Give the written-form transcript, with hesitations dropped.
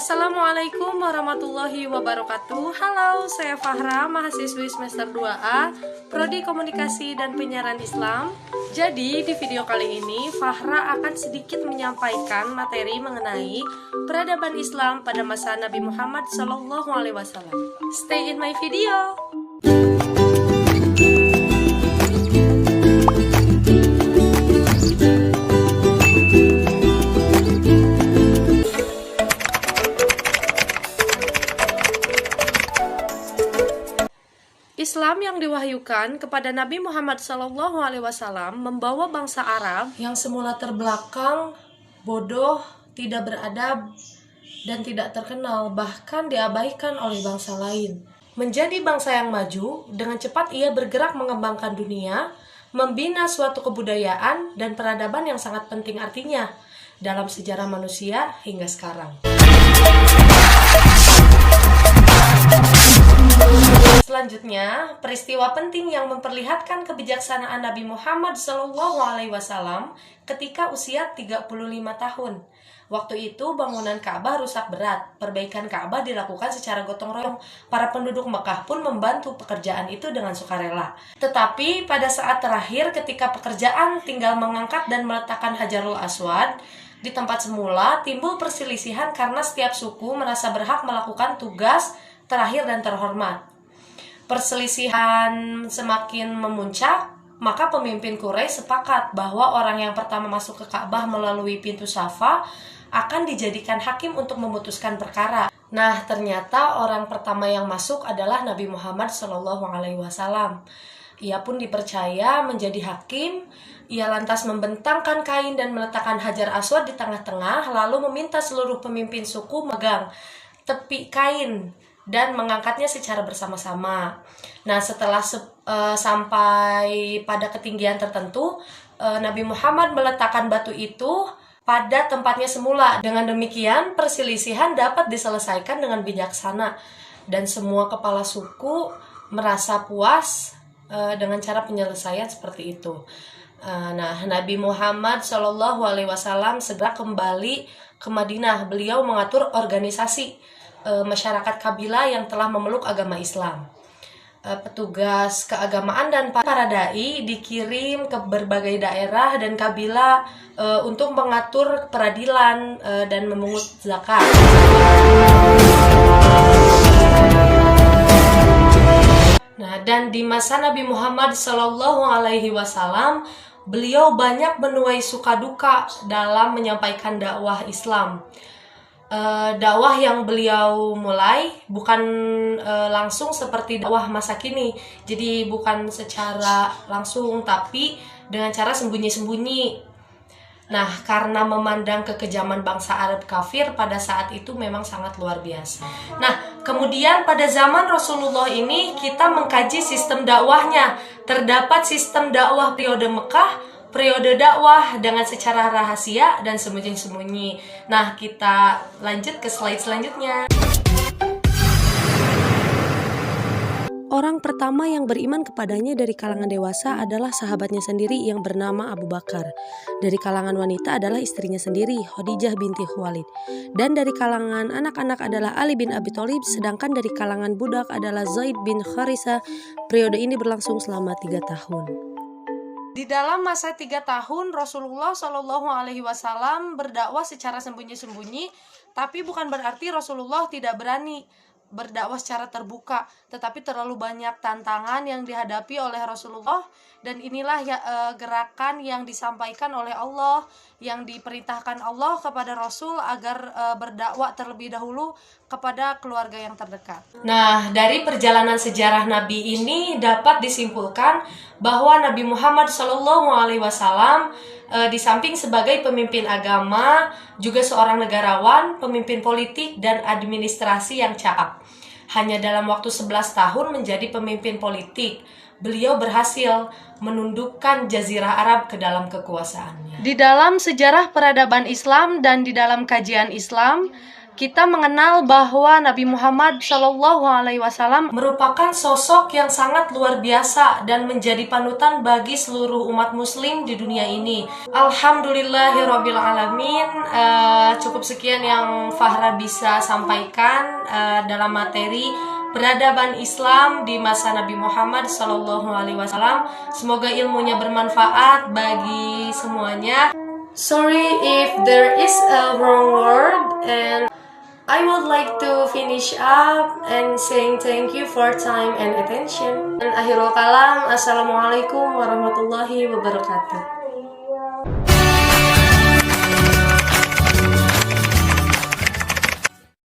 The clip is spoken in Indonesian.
Assalamualaikum warahmatullahi wabarakatuh. Halo, saya Fahra, mahasiswi semester 2A, Prodi Komunikasi dan Penyiaran Islam. Jadi, di video kali ini Fahra akan sedikit menyampaikan materi mengenai peradaban Islam pada masa Nabi Muhammad SAW. Stay in my video. Islam yang diwahyukan kepada Nabi Muhammad SAW membawa bangsa Arab yang semula terbelakang, bodoh, tidak beradab, dan tidak terkenal, bahkan diabaikan oleh bangsa lain, menjadi bangsa yang maju. Dengan cepat ia bergerak mengembangkan dunia, membina suatu kebudayaan dan peradaban yang sangat penting artinya dalam sejarah manusia hingga sekarang. Selanjutnya, peristiwa penting yang memperlihatkan kebijaksanaan Nabi Muhammad SAW ketika usia 35 tahun. Waktu itu bangunan Ka'bah rusak berat. Perbaikan Ka'bah dilakukan secara gotong royong. Para penduduk Mekah pun membantu pekerjaan itu dengan sukarela. Tetapi pada saat terakhir ketika pekerjaan tinggal mengangkat dan meletakkan Hajarul Aswad di tempat semula, timbul perselisihan karena setiap suku merasa berhak melakukan tugas terakhir dan terhormat. Perselisihan semakin memuncak, maka pemimpin Quraisy sepakat bahwa orang yang pertama masuk ke Ka'bah melalui pintu Safa akan dijadikan hakim untuk memutuskan perkara. Nah, ternyata orang pertama yang masuk adalah Nabi Muhammad SAW. Ia pun dipercaya menjadi hakim. Ia lantas membentangkan kain dan meletakkan Hajar Aswad di tengah-tengah, lalu meminta seluruh pemimpin suku memegang tepi kain dan mengangkatnya secara bersama-sama. Nah, setelah sampai pada ketinggian tertentu, Nabi Muhammad meletakkan batu itu pada tempatnya semula. Dengan demikian, perselisihan dapat diselesaikan dengan bijaksana dan semua kepala suku merasa puas dengan cara penyelesaian seperti itu. Nah, Nabi Muhammad SAW segera kembali ke Madinah. Beliau mengatur organisasi masyarakat kabilah yang telah memeluk agama Islam. Petugas keagamaan dan para dai dikirim ke berbagai daerah dan kabilah untuk mengatur peradilan dan memungut zakat. Nah, dan di masa Nabi Muhammad SAW, beliau banyak menuai suka duka dalam menyampaikan dakwah Islam. Dakwah yang beliau mulai bukan langsung seperti dakwah masa kini. Jadi bukan secara langsung, tapi dengan cara sembunyi-sembunyi. Nah, karena memandang kekejaman bangsa Arab kafir pada saat itu memang sangat luar biasa. Nah, kemudian pada zaman Rasulullah ini kita mengkaji sistem dakwahnya. Terdapat sistem dakwah periode Mekah, periode dakwah dengan secara rahasia dan sembunyi-sembunyi. Nah, kita lanjut ke slide selanjutnya. Orang pertama yang beriman kepadanya dari kalangan dewasa adalah sahabatnya sendiri yang bernama Abu Bakar. Dari kalangan wanita adalah istrinya sendiri, Khadijah binti Khuwailid. Dan dari kalangan anak-anak adalah Ali bin Abi Thalib, sedangkan dari kalangan budak adalah Zaid bin Harisah. Periode ini berlangsung selama 3 tahun. Di dalam masa 3 tahun, Rasulullah SAW berdakwah secara sembunyi-sembunyi, tapi bukan berarti Rasulullah tidak berani berdakwah secara terbuka, tetapi terlalu banyak tantangan yang dihadapi oleh Rasulullah, dan inilah gerakan yang disampaikan oleh Allah, yang diperintahkan Allah kepada Rasul agar berdakwah terlebih dahulu kepada keluarga yang terdekat. Nah, dari perjalanan sejarah Nabi ini dapat disimpulkan bahwa Nabi Muhammad SAW di samping sebagai pemimpin agama, juga seorang negarawan, pemimpin politik, dan administrasi yang cakap. Hanya dalam waktu 11 tahun menjadi pemimpin politik, beliau berhasil menundukkan Jazirah Arab ke dalam kekuasaannya. Di dalam sejarah peradaban Islam dan di dalam kajian Islam, kita mengenal bahwa Nabi Muhammad SAW merupakan sosok yang sangat luar biasa dan menjadi panutan bagi seluruh umat muslim di dunia ini. Alhamdulillahirrabbilalamin. Cukup sekian yang Fahra bisa sampaikan dalam materi peradaban Islam di masa Nabi Muhammad SAW. Semoga ilmunya bermanfaat bagi semuanya. Sorry if there is a wrong word, and I would like to finish up and saying thank you for time and attention. Dan akhirul kalam, assalamualaikum warahmatullahi wabarakatuh.